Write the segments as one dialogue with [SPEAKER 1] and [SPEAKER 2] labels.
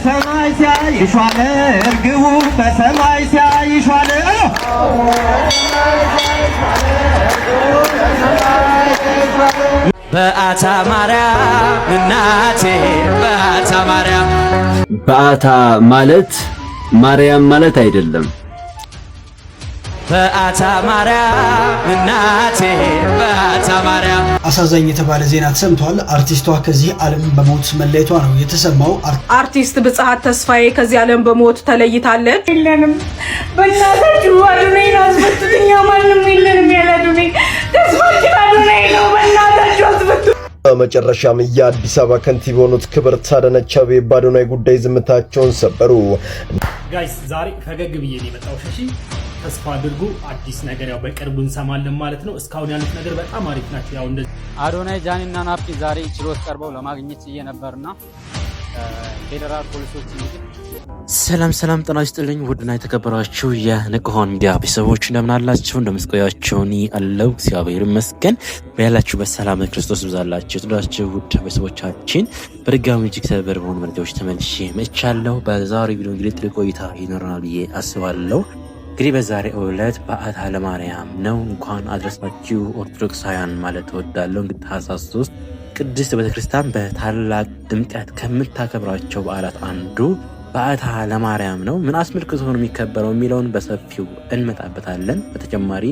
[SPEAKER 1] በሰማይ ሲያይሿል እርግቡ በሰማይ ሲያይሿል
[SPEAKER 2] በአታ ማርያም እናቴ በአታ ማርያም
[SPEAKER 3] በአታ ማለት ማርያም ማለት አይደለም።
[SPEAKER 2] በአታ ማርያም እናቴ በአታ ማርያም
[SPEAKER 4] አሳዛኝ የተባለ ዜና ተሰምቷል። አርቲስቷ ከዚህ ዓለም በሞት መለየቷ ነው የተሰማው።
[SPEAKER 5] አርቲስት ብጽሃት ተስፋዬ ከዚህ ዓለም በሞት ተለይታለች።
[SPEAKER 6] የለንም በእናታችሁ አዶናይን አስፈቱኝ። ማንም የለንም ያላዶናይ ተስፋችን አዶናይ ነው። በእናታችሁ አስፈቱ።
[SPEAKER 7] በመጨረሻም የአዲስ አበባ ከንቲባ የሆኑት ክብርት አዳነች አቤቤ በአዶናይ ጉዳይ ዝምታቸውን ሰበሩ።
[SPEAKER 8] ጋይስ ዛሬ ፈገግ ብዬ ነው የመጣው። እሺ ተስፋ አድርጉ አዲስ ነገር ያው በቅርቡ እንሰማለን ማለት ነው። እስካሁን ያሉት ነገር በጣም አሪፍ ናቸው። ያው እንደዚህ
[SPEAKER 9] አዶናይ ጃኒና ናፒ ዛሬ ችሎት ቀርበው ለማግኘት እየነበርና ፌደራል ፖሊሶች
[SPEAKER 10] ሰላም ጤና ይስጥልኝ። ውድና የተከበራችሁ የንቁሆን ሚዲያ ቤተሰቦች እንደምን አላችሁ? እንደምስቆያችሁ እኔ አለሁ እግዚአብሔር ይመስገን። በያላችሁበት ሰላም ክርስቶስ ይብዛላችሁ። የተወደዳችሁ ውድ ቤተሰቦቻችን በድጋሚ እጅግ ሰበር በሆኑ መረጃዎች ተመልሼ መጥቻለሁ። በዛሬው ቪዲዮ እንግዲህ ጥሩ ቆይታ ይኖረናል ብዬ አስባለሁ። እንግዲህ በዛሬው ዕለት በዓታ ለማርያም ነው። እንኳን አድረሳችሁ ኦርቶዶክሳውያን ማለት እወዳለሁ። እንግዲህ ታኅሳስ 3 ቅድስት ቤተክርስቲያን በታላቅ ድምቀት ከምታከብራቸው በዓላት አንዱ በዓታ ለማርያም ነው። ምን አስመልክቶ ነው የሚከበረው የሚለውን በሰፊው እንመጣበታለን። በተጨማሪ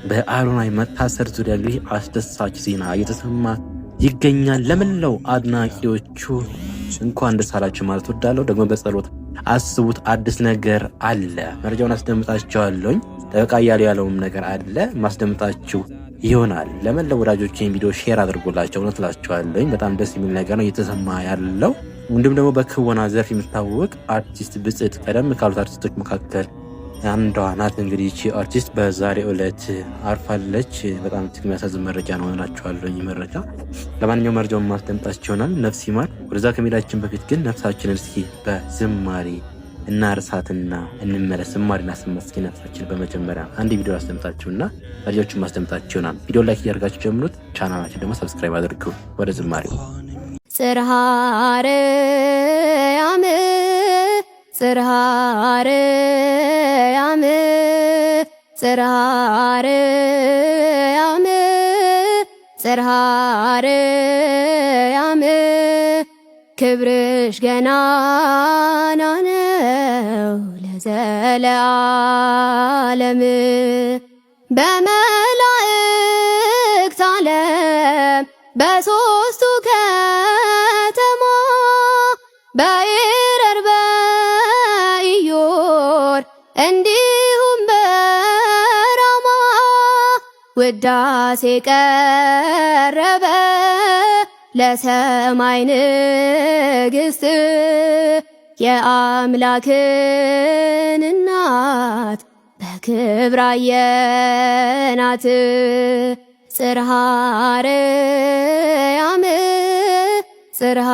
[SPEAKER 10] በአዶናይ መታሰር ዙሪያ እንግዲህ አስደሳች ዜና እየተሰማ ይገኛል። ለመላው አድናቂዎቹ እንኳን ደስ አላችሁ ማለት እወዳለሁ። ደግሞ በጸሎት አስቡት። አዲስ ነገር አለ። መረጃውን አስደምጣችኋለሁ። ጠበቃ እያሉ ያለውም ነገር አለ ማስደምጣችሁ ይሆናል። ለመላው ወዳጆች ይህን ቪዲዮ ሼር አድርጎላቸው ነው ትላችኋለሁ። በጣም ደስ የሚል ነገር ነው እየተሰማ ያለው። እንዲሁም ደግሞ በክወና ዘርፍ የምታወቅ አርቲስት ብጽዕት ቀደም ካሉት አርቲስቶች መካከል አንዷ ናት። እንግዲህ ይቺ አርቲስት በዛሬው ዕለት አርፋለች። በጣም እጅግ የሚያሳዝን መረጃ ነው ሆናችኋለሁ። ይህ መረጃ ለማንኛውም መረጃውን ማስደምጣችሁ ይሆናል። ነፍስ ይማር። ወደዛ ከመሄዳችን በፊት ግን ነፍሳችንን እስኪ በዝማሬ እናርሳትና እንመለስ። ዝማሬና ስመስኪ ነፍሳችን በመጀመሪያ አንድ ቪዲዮ አስደምጣችሁና መረጃዎችን ማስደምጣችሁ ይሆናል። ቪዲዮ ላይክ እያደርጋችሁ ጀምሩት። ቻናላችን ደግሞ ሰብስክራይብ አድርጉ። ወደ ዝማሬው
[SPEAKER 11] ጽርሐ አርያም ጽርሐ አርያም ጽርሐ አርያም ጽርሐ አርያም ክብርሽ ገናና ነው ለዘለዓለም በመላእክት ዓለም በሦስቱ ከተማ በኤረር በኢዮር እንዲሁም በራማ ውዳሴ ቀረበ ለሰማይ ንግሥት የአምላክን እናት በክብር አየናት። ጽርሐ አርያም ጽርሐ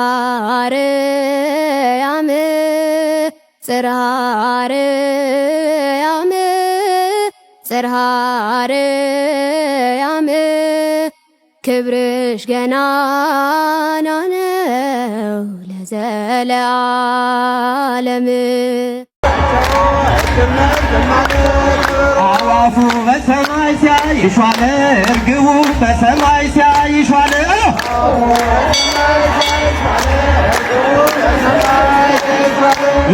[SPEAKER 11] አርያም ጽርሐ አርያም ጽርሐ አርያም ክብርሽ ገናና ነው ለዘለዓለም
[SPEAKER 1] አዋፉ በሰማይ ሲያይሿል እርግቡ በሰማይ ሲያይሿል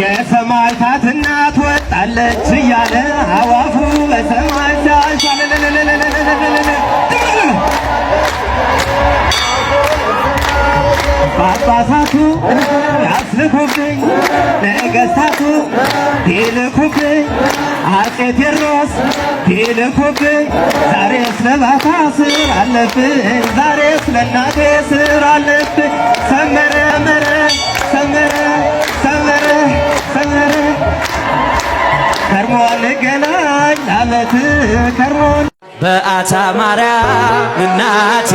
[SPEAKER 1] የሰማዕታት እናት ወጣለች እያለ አዋፉ በሰማይ ሲያይሿል ጳጳሳቱ ያስልኩብኝ ነገሥታቱ ይልኩብኝ አፄ ቴዎድሮስ ይልኩብኝ ዛሬስ ለባታ ስር አለብኝ ዛሬስ ለእናቴ ስር አለብኝ ሰመረ መረ ሰመረ ሰመረ ሰመረ ከርሞ እንገናኝ ለዓመት ከርሞ
[SPEAKER 2] በዓታ ማርያም እናቴ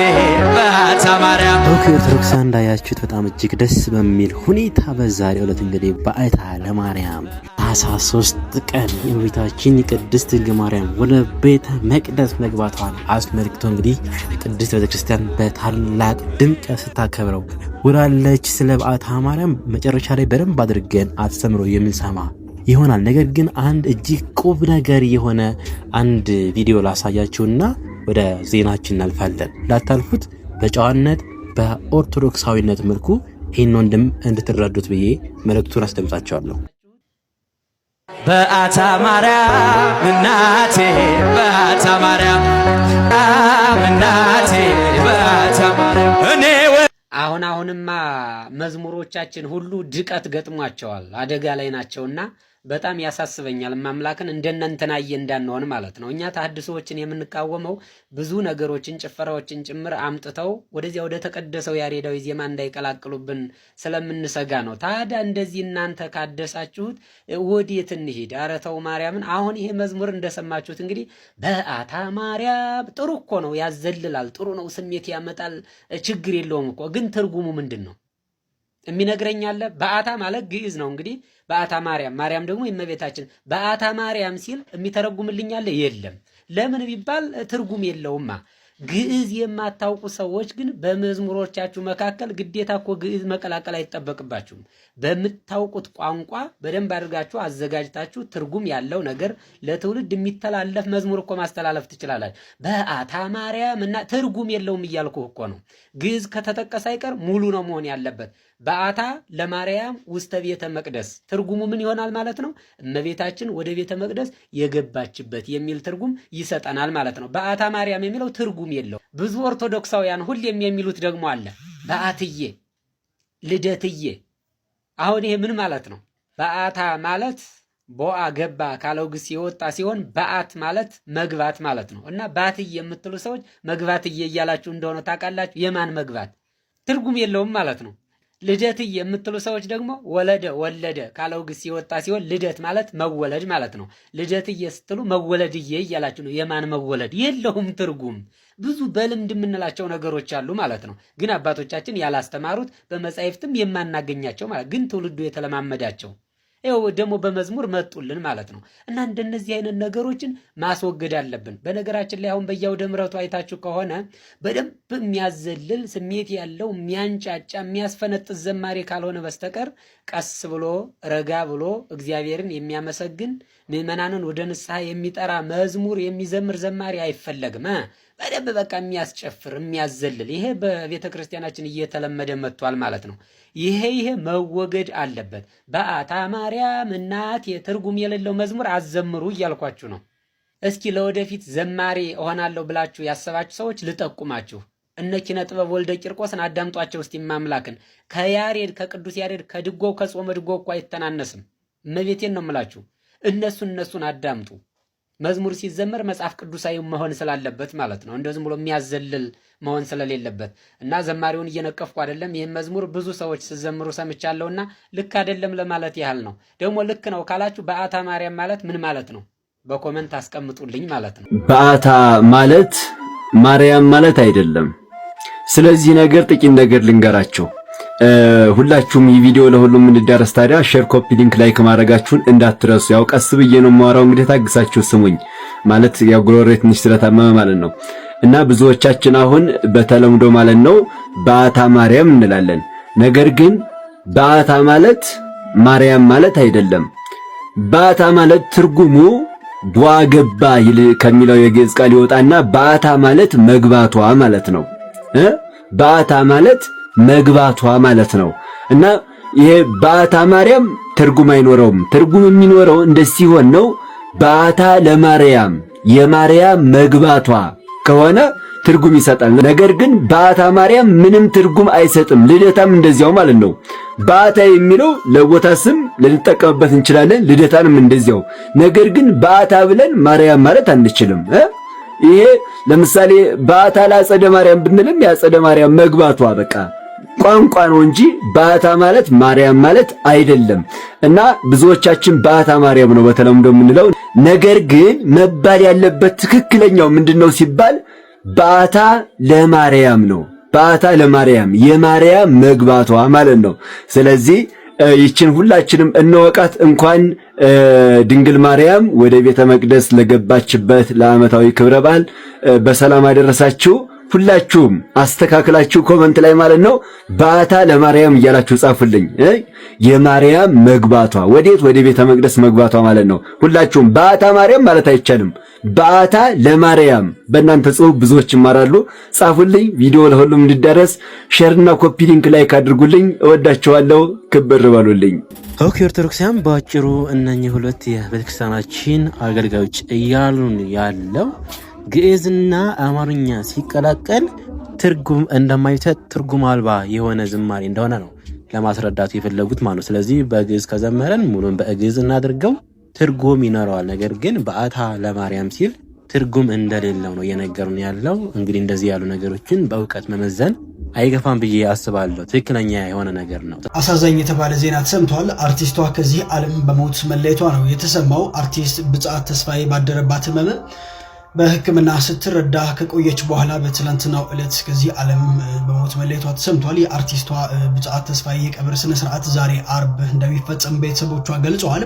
[SPEAKER 2] በዓታ ማርያም
[SPEAKER 10] ኦርቶዶክስ እንዳያችሁት በጣም እጅግ ደስ በሚል ሁኔታ በዛሬው ዕለት እንግዲህ በዓታ ለማርያም ታኅሳስ 3 ቀን የእመቤታችን ቅድስት ድንግል ማርያም ወደ ቤተ መቅደስ መግባቷን አስመልክቶ እንግዲህ ቅድስት ቤተክርስቲያን በታላቅ ድምቀት ስታከብረው ወዳለች ስለ በዓታ ማርያም መጨረሻ ላይ በደንብ አድርገን አስተምሮ የምንሰማ ይሆናል። ነገር ግን አንድ እጅግ ቁም ነገር የሆነ አንድ ቪዲዮ ላሳያችሁና ወደ ዜናችን እናልፋለን። ላታልፉት በጨዋነት በኦርቶዶክሳዊነት መልኩ ይህን ወንድም እንድትረዱት ብዬ መልእክቱን አስደምጣቸዋለሁ።
[SPEAKER 2] በዓታ ማርያም እናቴ በዓታ ማርያም እናቴ በዓታ ማርያም እኔ
[SPEAKER 12] አሁንማ መዝሙሮቻችን ሁሉ ድቀት ገጥሟቸዋል፣ አደጋ ላይ ናቸውና በጣም ያሳስበኛል። ማምላክን እንደነንተናየ እንዳንሆን ማለት ነው። እኛ ተሐድሶዎችን የምንቃወመው ብዙ ነገሮችን ጭፈራዎችን ጭምር አምጥተው ወደዚያ ወደ ተቀደሰው ያሬዳዊ ዜማ እንዳይቀላቅሉብን ስለምንሰጋ ነው። ታዲያ እንደዚህ እናንተ ካደሳችሁት ወዴት እንሂድ? ኧረ ተው ማርያምን። አሁን ይሄ መዝሙር እንደሰማችሁት እንግዲህ በዓታ ማርያም ጥሩ እኮ ነው፣ ያዘልላል፣ ጥሩ ነው፣ ስሜት ያመጣል፣ ችግር የለውም እኮ። ግን ትርጉሙ ምንድን ነው የሚነግረኝ አለ? በዓታ ማለት ግዕዝ ነው እንግዲህ በዓታ ማርያም፣ ማርያም ደግሞ የእመቤታችን። በዓታ ማርያም ሲል የሚተረጉምልኝ አለ? የለም። ለምን ቢባል ትርጉም የለውማ። ግዕዝ የማታውቁ ሰዎች ግን በመዝሙሮቻችሁ መካከል ግዴታ እኮ ግዕዝ መቀላቀል አይጠበቅባችሁም። በምታውቁት ቋንቋ በደንብ አድርጋችሁ አዘጋጅታችሁ ትርጉም ያለው ነገር ለትውልድ የሚተላለፍ መዝሙር እኮ ማስተላለፍ ትችላላችሁ። በዓታ ማርያም እና ትርጉም የለውም እያልኩ እኮ ነው። ግዕዝ ከተጠቀሰ አይቀር ሙሉ ነው መሆን ያለበት። በዓታ ለማርያም ውስተ ቤተ መቅደስ ትርጉሙ ምን ይሆናል ማለት ነው? እመቤታችን ወደ ቤተ መቅደስ የገባችበት የሚል ትርጉም ይሰጠናል ማለት ነው። በዓታ ማርያም የሚለው ትርጉም የለው። ብዙ ኦርቶዶክሳውያን ሁሌም የሚሉት ደግሞ አለ፣ በዓትዬ፣ ልደትዬ። አሁን ይሄ ምን ማለት ነው? በዓታ ማለት ቦአ ገባ ካለው ግስ የወጣ ሲሆን በዓት ማለት መግባት ማለት ነው። እና ባትዬ የምትሉ ሰዎች መግባትዬ እያላችሁ እንደሆነ ታውቃላችሁ። የማን መግባት? ትርጉም የለውም ማለት ነው። ልደትዬ የምትሉ ሰዎች ደግሞ ወለደ ወለደ ካለው ግስ የወጣ ሲሆን ልደት ማለት መወለድ ማለት ነው። ልደትዬ ስትሉ መወለድዬ እያላችሁ ነው። የማን መወለድ? የለውም ትርጉም። ብዙ በልምድ የምንላቸው ነገሮች አሉ ማለት ነው። ግን አባቶቻችን ያላስተማሩት በመጻሕፍትም የማናገኛቸው ማለት ግን ትውልዱ የተለማመዳቸው ይኸው ደግሞ በመዝሙር መጡልን ማለት ነው። እና እንደነዚህ አይነት ነገሮችን ማስወገድ አለብን። በነገራችን ላይ አሁን በየአውደ ምሕረቱ አይታችሁ ከሆነ በደንብ የሚያዘልል ስሜት ያለው የሚያንጫጫ የሚያስፈነጥዝ ዘማሪ ካልሆነ በስተቀር ቀስ ብሎ ረጋ ብሎ እግዚአብሔርን የሚያመሰግን ምዕመናንን ወደ ንስሐ የሚጠራ መዝሙር የሚዘምር ዘማሪ አይፈለግም። በደንብ በቃ የሚያስጨፍር የሚያዘልል፣ ይሄ በቤተ ክርስቲያናችን እየተለመደ መጥቷል ማለት ነው። ይሄ መወገድ አለበት። በዓታ ማርያም እናቴ ትርጉም የሌለው መዝሙር አዘምሩ እያልኳችሁ ነው። እስኪ ለወደፊት ዘማሪ እሆናለሁ ብላችሁ ያሰባችሁ ሰዎች ልጠቁማችሁ። እነ ኪነ ጥበብ ወልደ ቂርቆስን አዳምጧቸው እስቲ። ማምላክን ከያሬድ ከቅዱስ ያሬድ ከድጎው ከጾመ ድጎው እኮ አይተናነስም። እመቤቴን ነው የምላችሁ። እነሱን አዳምጡ። መዝሙር ሲዘመር መጽሐፍ ቅዱሳዊ መሆን ስላለበት ማለት ነው። እንደዚህም ብሎ የሚያዘልል መሆን ስለሌለበት እና ዘማሪውን እየነቀፍኩ አይደለም። ይህን መዝሙር ብዙ ሰዎች ሲዘምሩ ሰምቻለሁና ልክ አይደለም ለማለት ያህል ነው። ደግሞ ልክ ነው ካላችሁ በዓታ ማርያም ማለት ምን ማለት ነው? በኮመንት አስቀምጡልኝ ማለት ነው።
[SPEAKER 3] በዓታ ማለት ማርያም ማለት አይደለም። ስለዚህ ነገር ጥቂት ነገር ልንገራቸው። ሁላችሁም ይህ ቪዲዮ ለሁሉም እንዲዳረስ ታዲያ ሼር፣ ኮፒ ሊንክ፣ ላይክ ማድረጋችሁን እንዳትረሱ። ያው ቀስ ብዬ ነው የማወራው፣ እንግዲህ ታግሳችሁ ስሙኝ። ማለት ያው ጉሮሮዬ ትንሽ ስለታመመ ማለት ነው። እና ብዙዎቻችን አሁን በተለምዶ ማለት ነው በዓታ ማርያም እንላለን። ነገር ግን በዓታ ማለት ማርያም ማለት አይደለም። በዓታ ማለት ትርጉሙ ቧ ገባ ከሚለው የግዕዝ ቃል ይወጣና በዓታ ማለት መግባቷ ማለት ነው። በዓታ ማለት መግባቷ ማለት ነው። እና ይሄ በዓታ ማርያም ትርጉም አይኖረውም። ትርጉም የሚኖረው እንደዚህ ሲሆን ነው። በዓታ ለማርያም የማርያም መግባቷ ከሆነ ትርጉም ይሰጣል። ነገር ግን በዓታ ማርያም ምንም ትርጉም አይሰጥም። ልደታም እንደዚያው ማለት ነው። በዓታ የሚለው ለቦታ ስም ልንጠቀምበት እንችላለን፣ ልደታንም እንደዚያው። ነገር ግን በዓታ ብለን ማርያም ማለት አንችልም። ይሄ ለምሳሌ በዓታ ለአጸደ ማርያም ብንልም የአጸደ ማርያም መግባቷ በቃ ቋንቋ ነው እንጂ በዓታ ማለት ማርያም ማለት አይደለም። እና ብዙዎቻችን በዓታ ማርያም ነው በተለምዶ የምንለው። ነገር ግን መባል ያለበት ትክክለኛው ምንድነው ሲባል በዓታ ለማርያም ነው። በዓታ ለማርያም የማርያም መግባቷ ማለት ነው። ስለዚህ ይችን ሁላችንም እንወቃት። እንኳን ድንግል ማርያም ወደ ቤተ መቅደስ ለገባችበት ለዓመታዊ ክብረ በዓል በሰላም አደረሳችሁ። ሁላችሁም አስተካክላችሁ ኮመንት ላይ ማለት ነው በዓታ ለማርያም እያላችሁ ጻፉልኝ። የማርያም መግባቷ ወዴት? ወደ ቤተ መቅደስ መግባቷ ማለት ነው። ሁላችሁም በዓታ ማርያም ማለት አይቻልም፣ በዓታ ለማርያም። በእናንተ ጽሑፍ ብዙዎች ይማራሉ። ጻፉልኝ። ቪዲዮ ለሁሉም እንዲዳረስ ሼርና ኮፒ ሊንክ ላይክ አድርጉልኝ። እወዳችኋለሁ። ክብር በሉልኝ።
[SPEAKER 10] ኦኬ ኦርቶዶክሳውያን፣ በአጭሩ እነኚህ ሁለት የቤተክርስቲያናችን አገልጋዮች እያሉን ያለው ግዕዝና አማርኛ ሲቀላቀል ትርጉም እንደማይሰጥ ትርጉም አልባ የሆነ ዝማሬ እንደሆነ ነው ለማስረዳቱ የፈለጉት ማለት ነው። ስለዚህ በግዕዝ ከዘመረን ሙሉን በግዕዝ እናድርገው፣ ትርጉም ይኖረዋል። ነገር ግን በዓታ ለማርያም ሲል ትርጉም እንደሌለው ነው እየነገሩን ያለው። እንግዲህ እንደዚህ ያሉ ነገሮችን በእውቀት መመዘን አይገፋም ብዬ አስባለሁ። ትክክለኛ የሆነ ነገር ነው።
[SPEAKER 4] አሳዛኝ የተባለ ዜና ተሰምቷል። አርቲስቷ ከዚህ ዓለም በሞት መለየቷ ነው የተሰማው። አርቲስት ብጻት ተስፋዬ ባደረባት ህመም በሕክምና ስትረዳ ከቆየች በኋላ በትላንትናው ዕለት ከዚህ ዓለም በሞት መለየቷ ተሰምቷል። የአርቲስቷ ብጻት ተስፋዬ የቀብር ስነ ስርዓት ዛሬ አርብ እንደሚፈጸም ቤተሰቦቿ ገልጸዋል።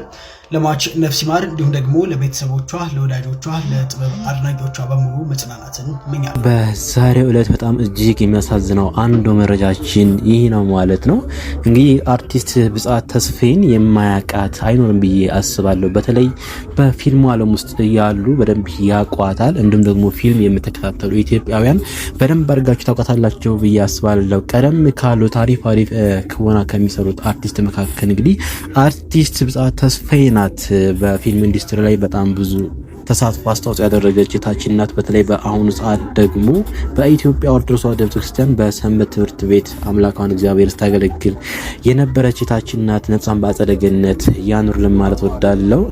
[SPEAKER 4] ለሟች ነፍስ ይማር፣ እንዲሁም ደግሞ ለቤተሰቦቿ፣ ለወዳጆቿ፣ ለጥበብ አድናቂዎቿ በሙሉ መጽናናትን እመኛለሁ።
[SPEAKER 10] በዛሬው ዕለት በጣም እጅግ የሚያሳዝነው አንዱ መረጃችን ይህ ነው ማለት ነው። እንግዲህ አርቲስት ብጻት ተስፋዬን የማያውቃት አይኖርም ብዬ አስባለሁ። በተለይ በፊልሙ ዓለም ውስጥ ያሉ በደንብ ያውቋታል። እንዲሁም ደግሞ ፊልም የምትከታተሉ ኢትዮጵያውያን በደንብ አድርጋችሁ ታውቃታላችሁ ብዬ አስባለሁ። ቀደም ካሉት አሪፍ ክወና ከሚሰሩት አርቲስት መካከል እንግዲህ አርቲስት ብጻት ተስፋዬ ናት። በፊልም ኢንዱስትሪ ላይ በጣም ብዙ ተሳትፎ አስተዋጽኦ ያደረገች የታችን ናት። በተለይ በአሁኑ ሰዓት ደግሞ በኢትዮጵያ ኦርቶዶክስ ተዋሕዶ ቤተክርስቲያን በሰንበት ትምህርት ቤት አምላኳን እግዚአብሔር ስታገለግል የነበረች የታችን ናት። ነፍሷን በአጸደ ገነት ያኑርልን ማለት ወዳለው።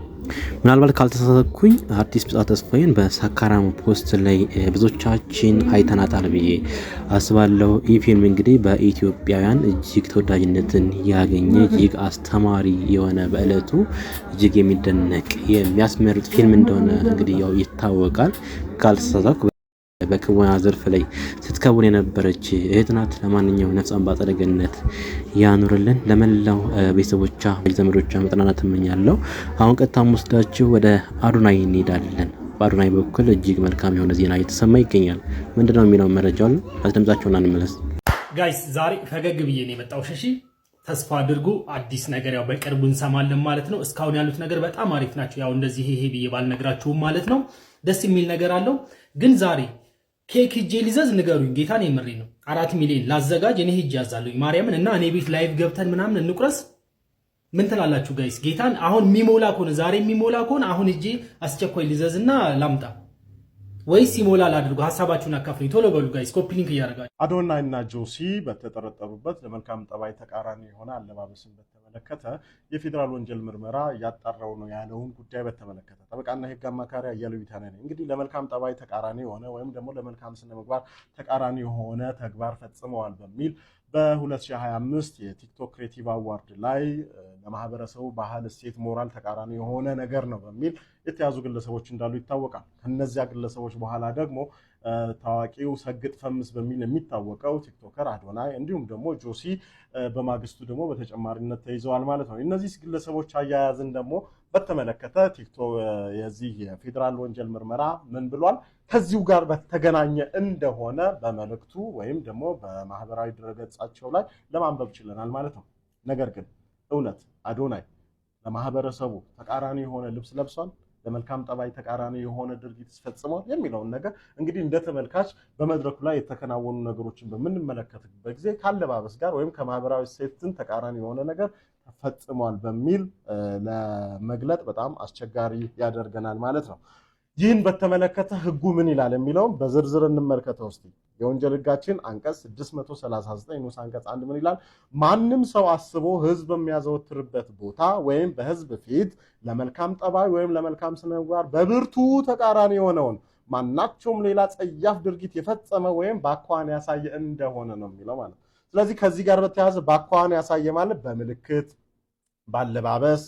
[SPEAKER 10] ምናልባት ካልተሳሳትኩኝ አርቲስት ብጻት ተስፋዬን በሳካራም ፖስት ላይ ብዙዎቻችን አይተናጣል ብዬ አስባለሁ። ይህ ፊልም እንግዲህ በኢትዮጵያውያን እጅግ ተወዳጅነትን ያገኘ እጅግ አስተማሪ የሆነ በዕለቱ እጅግ የሚደነቅ የሚያስመርጥ ፊልም እንደሆነ እንግዲህ ያው ይታወቃል። ካልተሳሳትኩ በክወና ዘርፍ ላይ ስትከውን የነበረች እህት ናት። ለማንኛውም ነፍሷን በአጸደ ገነት ያኑርልን። ለመላው ቤተሰቦቿ፣ ዘመዶቿ መጽናናት እመኛለሁ። አሁን ቀጥታ ወስዳችሁ ወደ አዶናይ እንሄዳለን። በአዶናይ በኩል እጅግ መልካም የሆነ ዜና እየተሰማ ይገኛል። ምንድነው የሚለው መረጃውን አስደምጣችሁና እንመለስ።
[SPEAKER 8] ጋይስ ዛሬ ፈገግ ብዬ ነው የመጣው። እሺ ተስፋ አድርጉ አዲስ ነገር ያው በቅርቡ እንሰማለን ማለት ነው። እስካሁን ያሉት ነገር በጣም አሪፍ ናቸው። ያው እንደዚህ ይሄ ብዬ ባልነግራችሁም ማለት ነው ደስ የሚል ነገር አለው። ግን ዛሬ ኬክ ሂጄ ሊዘዝ ንገሩኝ። ጌታን የምሬ ነው። 4 ሚሊዮን ላዘጋጅ እኔ ሂጄ ያዛለሁኝ ማርያምን እና እኔ ቤት ላይቭ ገብተን ምናምን እንቁረስ። ምን ትላላችሁ ጋይስ? ጌታን አሁን የሚሞላ ከሆነ ዛሬ የሚሞላ ከሆነ አሁን ሂጄ አስቸኳይ ሊዘዝና ላምጣ ወይስ ይሞላል አድርጉ። ሀሳባችሁን አካፍሉኝ። ቶሎ በሉ ጋይስ፣ ኮፒ ሊንክ እያደረጋችሁ።
[SPEAKER 13] አዶናይ እና ጆሲ በተጠረጠሩበት ለመልካም ጠባይ ተቃራኒ የሆነ አለባበስን በተመለከተ የፌዴራል ወንጀል ምርመራ እያጣራው ነው ያለውን ጉዳይ በተመለከተ ጠበቃና የሕግ አማካሪ አያሌው ቢታንያ ነኝ። እንግዲህ ለመልካም ጠባይ ተቃራኒ የሆነ ወይም ደግሞ ለመልካም ስነ ምግባር ተቃራኒ የሆነ ተግባር ፈጽመዋል በሚል በ2025 የቲክቶክ ክሬቲቭ አዋርድ ላይ ለማህበረሰቡ ባህል፣ እሴት፣ ሞራል ተቃራኒ የሆነ ነገር ነው በሚል የተያዙ ግለሰቦች እንዳሉ ይታወቃል። ከነዚያ ግለሰቦች በኋላ ደግሞ ታዋቂው ሰግጥ ፈምስ በሚል የሚታወቀው ቲክቶከር አዶናይ እንዲሁም ደግሞ ጆሲ በማግስቱ ደግሞ በተጨማሪነት ተይዘዋል ማለት ነው። እነዚህ ግለሰቦች አያያዝን ደግሞ በተመለከተ ቲክቶክ የዚህ የፌዴራል ወንጀል ምርመራ ምን ብሏል? ከዚሁ ጋር በተገናኘ እንደሆነ በመልእክቱ ወይም ደግሞ በማህበራዊ ድረገጻቸው ላይ ለማንበብ ችለናል ማለት ነው። ነገር ግን እውነት አዶናይ ለማህበረሰቡ ተቃራኒ የሆነ ልብስ ለብሷል? ለመልካም ጠባይ ተቃራኒ የሆነ ድርጊት ፈጽሟል የሚለውን ነገር እንግዲህ እንደ ተመልካች በመድረኩ ላይ የተከናወኑ ነገሮችን በምንመለከትበት ጊዜ ካለባበስ ጋር ወይም ከማህበራዊ ሴትን ተቃራኒ የሆነ ነገር ፈጽሟል በሚል ለመግለጥ በጣም አስቸጋሪ ያደርገናል ማለት ነው። ይህን በተመለከተ ህጉ ምን ይላል የሚለውን በዝርዝር እንመልከተው እስቲ። የወንጀል ህጋችን አንቀጽ 639 ንዑስ አንቀጽ 1 ምን ይላል? ማንም ሰው አስቦ ህዝብ በሚያዘወትርበት ቦታ ወይም በህዝብ ፊት ለመልካም ጠባይ ወይም ለመልካም ስነ ምግባር በብርቱ ተቃራኒ የሆነውን ማናቸውም ሌላ ጸያፍ ድርጊት የፈጸመ ወይም በአኳኋን ያሳየ እንደሆነ ነው የሚለው ማለት። ስለዚህ ከዚህ ጋር በተያያዘ በአኳኋን ያሳየ ማለት በምልክት፣ ባለባበስ፣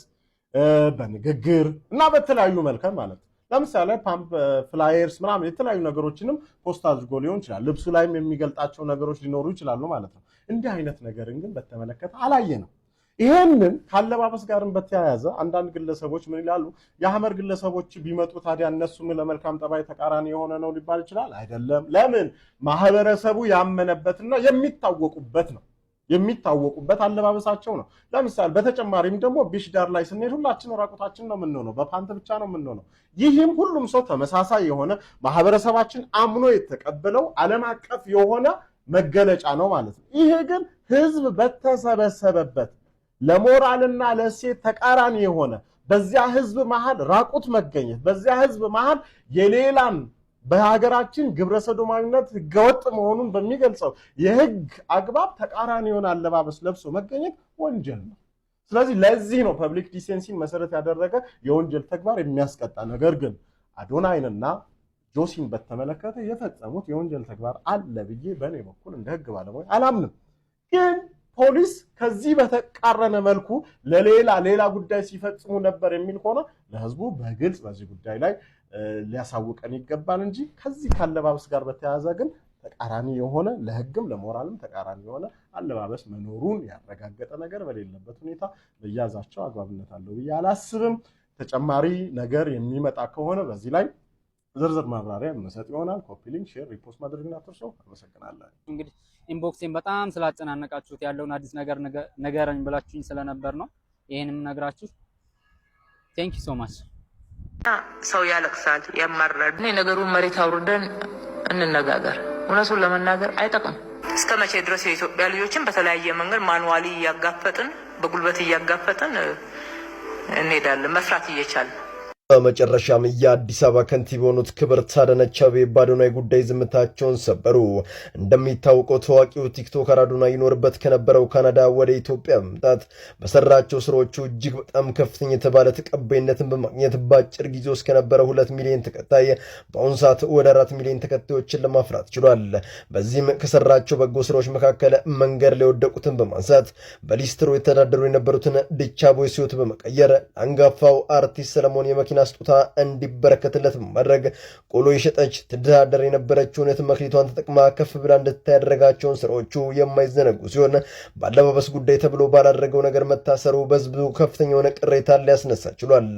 [SPEAKER 13] በንግግር እና በተለያዩ መልካም ማለት ለምሳሌ ፓምፕ ፍላየርስ ምናምን የተለያዩ ነገሮችንም ፖስት አድርጎ ሊሆን ይችላል። ልብሱ ላይም የሚገልጣቸው ነገሮች ሊኖሩ ይችላሉ ማለት ነው። እንዲህ አይነት ነገርን ግን በተመለከተ አላየንም። ይሄንን ካለባበስ ጋርም በተያያዘ አንዳንድ ግለሰቦች ምን ይላሉ? የሐመር ግለሰቦች ቢመጡ ታዲያ እነሱም ለመልካም ጠባይ ተቃራኒ የሆነ ነው ሊባል ይችላል? አይደለም። ለምን? ማህበረሰቡ ያመነበትና የሚታወቁበት ነው። የሚታወቁበት አለባበሳቸው ነው። ለምሳሌ በተጨማሪም ደግሞ ቢሽ ዳር ላይ ስንሄድ ሁላችን ራቁታችን ነው የምንሆነው፣ በፓንት ብቻ ነው የምንሆነው። ይህም ሁሉም ሰው ተመሳሳይ የሆነ ማህበረሰባችን አምኖ የተቀበለው ዓለም አቀፍ የሆነ መገለጫ ነው ማለት ነው። ይሄ ግን ህዝብ በተሰበሰበበት ለሞራልና ለሴት ተቃራኒ የሆነ በዚያ ህዝብ መሃል ራቁት መገኘት፣ በዚያ ህዝብ መሃል የሌላን በሀገራችን ግብረሰዶማዊነት ህገወጥ መሆኑን በሚገልጸው የህግ አግባብ ተቃራኒ የሆነ አለባበስ ለብሶ መገኘት ወንጀል ነው። ስለዚህ ለዚህ ነው ፐብሊክ ዲሴንሲን መሰረት ያደረገ የወንጀል ተግባር የሚያስቀጣ። ነገር ግን አዶናይንና ጆሲን በተመለከተ የፈጸሙት የወንጀል ተግባር አለ ብዬ በእኔ በኩል እንደ ህግ ባለሙያ አላምንም። ግን ፖሊስ ከዚህ በተቃረነ መልኩ ሌላ ጉዳይ ሲፈጽሙ ነበር የሚል ከሆነ ለህዝቡ በግልጽ በዚህ ጉዳይ ላይ ሊያሳውቀን ይገባል እንጂ ከዚህ ካለባበስ ጋር በተያያዘ ግን ተቃራኒ የሆነ ለህግም ለሞራልም ተቃራኒ የሆነ አለባበስ መኖሩን ያረጋገጠ ነገር በሌለበት ሁኔታ በያዛቸው አግባብነት አለው ብዬ አላስብም። ተጨማሪ ነገር የሚመጣ ከሆነ በዚህ ላይ ዝርዝር ማብራሪያ እንሰጥ ይሆናል። ኮፒ ሊንክ፣ ሼር፣ ሪፖስት ማድረግና አትርሱ። አመሰግናለሁ።
[SPEAKER 9] እንግዲህ ኢንቦክሴን በጣም ስላጨናነቃችሁት ያለውን አዲስ ነገር ነገረኝ ብላችሁኝ ስለነበር ነው ይሄንም ነግራችሁ ቴንክ ዩ ሶ ማች።
[SPEAKER 14] ሰው ያለቅሳል፣ ያማራል። እኔ ነገሩን መሬት አውርደን እንነጋገር። እውነቱን ለመናገር አይጠቅም። እስከ መቼ ድረስ የኢትዮጵያ ልጆችን በተለያየ መንገድ ማንዋሊ እያጋፈጥን በጉልበት እያጋፈጥን እንሄዳለን መስራት እየቻልን?
[SPEAKER 7] በመጨረሻም የአዲስ አበባ ከንቲባ የሆኑት ክብርት አዳነች አቤቤ በአዶናይ ጉዳይ ዝምታቸውን ሰበሩ። እንደሚታወቀው ታዋቂው ቲክቶከር አዶናይ ይኖርበት ከነበረው ካናዳ ወደ ኢትዮጵያ በመምጣት በሰራቸው ስራዎቹ እጅግ በጣም ከፍተኛ የተባለ ተቀባይነትን በማግኘት በአጭር ጊዜ ውስጥ ከነበረ 2 ሚሊዮን ተከታይ በአሁኑ ሰዓት ወደ 4 ሚሊዮን ተከታዮችን ለማፍራት ችሏል። በዚህም ከሰራቸው በጎ ስራዎች መካከል መንገድ ላይ የወደቁትን በማንሳት በሊስትሮ የተዳደሩ የነበሩትን ዲቻ ቦይስ ሕይወት በመቀየር አንጋፋው አርቲስት ሰለሞን የመኪና ስጦታ እንዲበረከትለት በማድረግ ቆሎ የሸጠች ትዳደር የነበረችውን መክሊቷን ተጠቅማ ከፍ ብላ እንድታደረጋቸውን ስራዎቹ የማይዘነጉ ሲሆን በአለባበስ ጉዳይ ተብሎ ባላደረገው ነገር መታሰሩ በህዝቡ ከፍተኛ የሆነ ቅሬታ ሊያስነሳ ችሏል።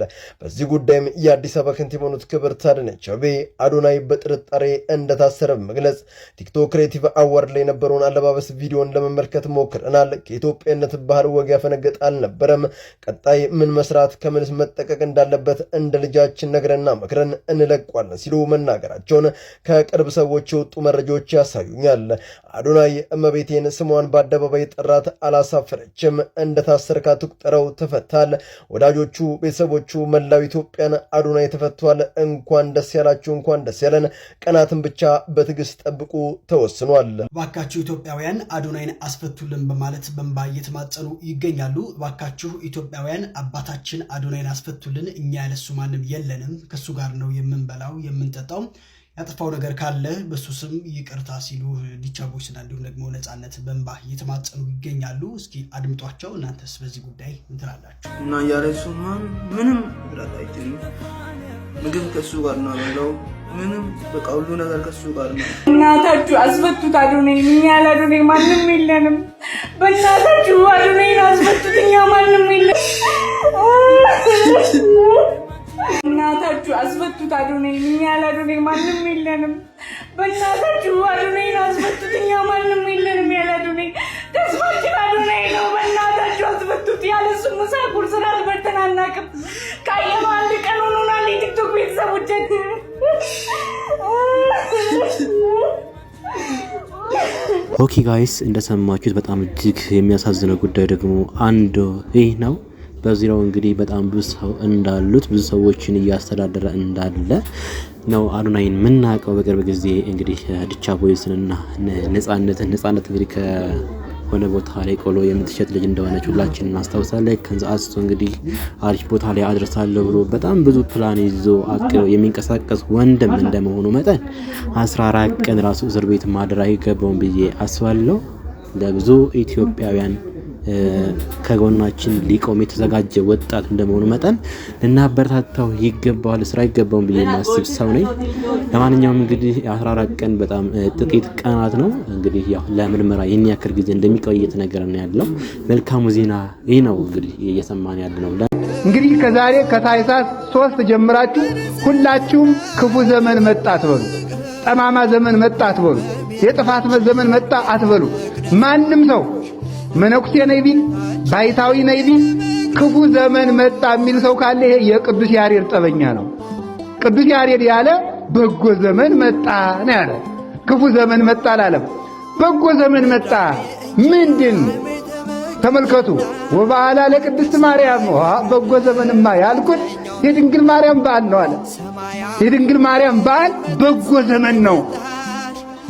[SPEAKER 7] በዚህ ጉዳይም የአዲስ አበባ ከንቲባ የሆኑት ክብርት አዳነች አቤቤ አዶናይ በጥርጣሬ እንደታሰረ በመግለጽ ቲክቶክ ክሬቲቭ አዋርድ ላይ የነበረውን አለባበስ ቪዲዮን ለመመልከት ሞክረናል። ከኢትዮጵያነት ባህል ወግ ያፈነገጠ አልነበረም። ቀጣይ ምን መስራት ከምንስ መጠቀቅ እንዳለበት እንደ ልጃችን ነግረና መክረን እንለቋለን ሲሉ መናገራቸውን ከቅርብ ሰዎች የወጡ መረጃዎች ያሳዩኛል። አዶናይ እመቤቴን ስሟን በአደባባይ ጥራት አላሳፈረችም፣ እንደታሰርካት ቁጠረው ተፈታል። ወዳጆቹ፣ ቤተሰቦቹ፣ መላው ኢትዮጵያን አዶናይ ተፈቷል። እንኳን ደስ ያላችሁ፣ እንኳን ደስ ያለን። ቀናትን ብቻ በትዕግስት ጠብቁ፣ ተወስኗል።
[SPEAKER 4] ባካችሁ ኢትዮጵያውያን አዶናይን አስፈቱልን በማለት በእንባ እየተማጸኑ ይገኛሉ። ባካችሁ ኢትዮጵያውያን አባታችን አዶናይን አስፈቱልን፣ እኛ ያለሱ ማንም የለንም፣ ከሱ ጋር ነው የምንበላው የምንጠጣው፣ ያጠፋው ነገር ካለ በሱ ስም ይቅርታ ሲሉ ዲቻ ቦይስና እንዲሁም ደግሞ ነፃነት በእንባ እየተማጸኑ ይገኛሉ። እስኪ አድምጧቸው። እናንተስ በዚህ ጉዳይ ምን ትላላችሁ?
[SPEAKER 15] እና ያለሱ ምንም ብላት አይችልም። ምግብ ከሱ ጋር ነው ያለው፣ ምንም በቃ ሁሉ ነገር ከሱ ጋር ነው።
[SPEAKER 6] እናታችሁ አስፈቱት አዶናይ፣ እኛ ያለ አዶናይ ማንም የለንም። በእናታችሁ አዶናይን አስፈቱት፣ እኛ ማንም የለንም። እናታችሁ አስፈቱት አዶናይ፣ እኛ ያለ አዶናይ ማንም የለንም። በእናታችሁ አዶናይን አስፈቱት፣ እኛ ማንም የለንም። ያለ አዶናይ ተስፋችን አዶናይ ነው። በእናታችሁ አስፈቱት። ያለሱ ምሳ ቁርስ በልተን አናውቅም። ካየነው አንድ ቀን ሆኖናል። የቲክቶክ ቤተሰቦቻችን
[SPEAKER 10] ኦኬ ጋይስ እንደሰማችሁት በጣም እጅግ የሚያሳዝነው ጉዳይ ደግሞ አንዱ ይህ ነው። በዚያው እንግዲህ በጣም ብዙ ሰው እንዳሉት ብዙ ሰዎችን እያስተዳደረ እንዳለ ነው አዶናይን የምናውቀው። በቅርብ ጊዜ እንግዲህ ዲቻ ቦይስንና ነፃነት እንግዲህ ከሆነ ቦታ ላይ ቆሎ የምትሸጥ ልጅ እንደሆነች ሁላችንን እናስታውሳለን። ከዛ አስቶ እንግዲህ አሪፍ ቦታ ላይ አድርሳለሁ ብሎ በጣም ብዙ ፕላን ይዞ አቅዶ የሚንቀሳቀስ ወንድም እንደመሆኑ መጠን 14 ቀን ራሱ እስር ቤት ማደር አይገባውም ብዬ አስባለሁ። ለብዙ ኢትዮጵያውያን ከጎናችን ሊቆም የተዘጋጀ ወጣት እንደመሆኑ መጠን ልናበረታታው ይገባዋል፣ ስራ ይገባውን ብዬ ማስብ ሰው ነኝ። ለማንኛውም እንግዲህ 14 ቀን በጣም ጥቂት ቀናት ነው እንግዲህ ያው ለምርመራ ይህን ያክል ጊዜ እንደሚቆይ እየተነገረን ያለው መልካሙ ዜና ይህ ነው እንግዲህ እየሰማን ያለነው።
[SPEAKER 16] እንግዲህ ከዛሬ ከታኅሳስ 3 ጀምራችሁ ሁላችሁም ክፉ ዘመን መጣ አትበሉ፣ ጠማማ ዘመን መጣ አትበሉ፣ የጥፋት ዘመን መጣ አትበሉ። ማንም ሰው መነኩሴ ነኝ ቢል ባይታዊ ነኝ ቢል ክፉ ዘመን መጣ የሚል ሰው ካለ ይሄ የቅዱስ ያሬድ ጠበኛ ነው። ቅዱስ ያሬድ ያለ በጎ ዘመን መጣ ነው ያለ። ክፉ ዘመን መጣ አላለም። በጎ ዘመን መጣ ምንድን? ተመልከቱ። ወበዓላ ለቅድስት ማርያም በጎ ዘመንማ ያልኩት የድንግል ማርያም በዓል ነው አለ። የድንግል ማርያም በዓል በጎ ዘመን ነው።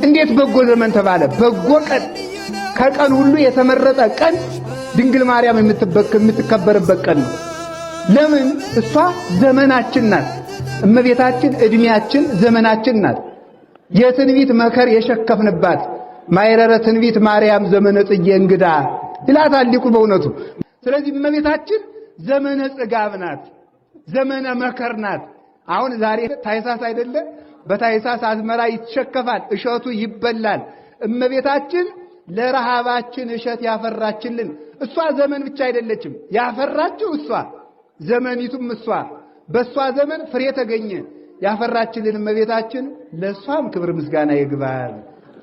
[SPEAKER 16] እንዴት በጎ ዘመን ተባለ? በጎ ቀን፣ ከቀን ሁሉ የተመረጠ ቀን ድንግል ማርያም የምትከበርበት ቀን ነው። ለምን? እሷ ዘመናችን ናት። እመቤታችን ዕድሜያችን ዘመናችን ናት። የትንቢት መከር የሸከፍንባት ማይረረ ትንቢት ማርያም ዘመነ ጽጌ እንግዳ ይላታል ሊቁ በእውነቱ። ስለዚህ እመቤታችን ዘመነ ጽጋብ ናት፣ ዘመነ መከር ናት። አሁን ዛሬ ታኅሳስ አይደለ? በታኅሳስ አዝመራ ይሸከፋል፣ እሸቱ ይበላል። እመቤታችን ለረሃባችን እሸት ያፈራችልን እሷ ዘመን ብቻ አይደለችም ያፈራችው፣ እሷ ዘመኒቱም እሷ። በእሷ ዘመን ፍሬ ተገኘ ያፈራችልን እመቤታችን፣ ለእሷም ክብር ምስጋና ይግባል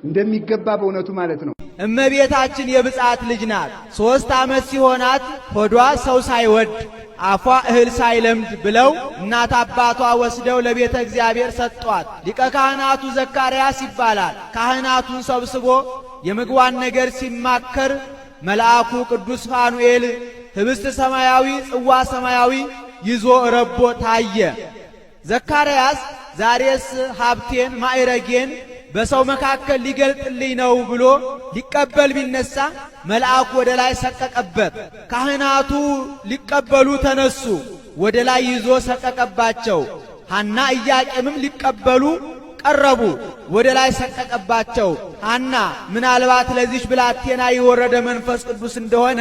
[SPEAKER 16] እንደሚገባ በእውነቱ ማለት ነው።
[SPEAKER 17] እመቤታችን የብፅዓት ልጅ ናት። 3 ዓመት ሲሆናት ሆዷ ሰው ሳይወድ አፏ እህል ሳይለምድ ብለው እናት አባቷ ወስደው ለቤተ እግዚአብሔር ሰጧት። ሊቀ ካህናቱ ዘካርያስ ይባላል። ካህናቱን ሰብስቦ የምግቧን ነገር ሲማከር መልአኩ ቅዱስ ፋኑኤል ህብስት ሰማያዊ፣ ጽዋ ሰማያዊ ይዞ ረቦ ታየ። ዘካርያስ ዛሬስ ሀብቴን ማዕረጌን በሰው መካከል ሊገልጥልኝ ነው ብሎ ሊቀበል ቢነሳ መልአኩ ወደ ላይ ሰቀቀበት። ካህናቱ ሊቀበሉ ተነሱ፣ ወደ ላይ ይዞ ሰቀቀባቸው። ሐና ኢያቄምም ሊቀበሉ ቀረቡ፣ ወደ ላይ ሰቀቀባቸው። ሐና ምናልባት ለዚች ብላቴና የወረደ መንፈስ ቅዱስ እንደሆነ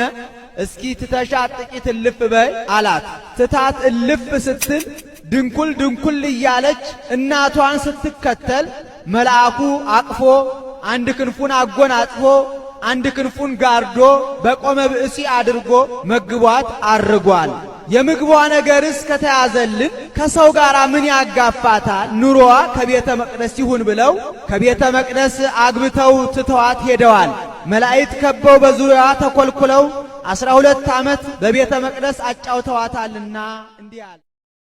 [SPEAKER 17] እስኪ ትተሻት ጥቂት እልፍ በይ አላት። ትታት እልፍ ስትል ድንኩል ድንኩል እያለች እናቷን ስትከተል መልአኩ አቅፎ አንድ ክንፉን አጎናጽፎ አንድ ክንፉን ጋርዶ በቆመ ብእሲ አድርጎ መግቧት አርጓል። የምግቧ ነገርስ ከተያዘልን ከሰው ጋር ምን ያጋፋታል? ኑሮዋ ከቤተ መቅደስ ይሁን ብለው ከቤተ መቅደስ አግብተው ትተዋት ሄደዋል። መላእክት ከበው በዙሪያዋ ተኰልኩለው 12 ዓመት በቤተ መቅደስ አጫውተዋታልና እንዲህ አለ።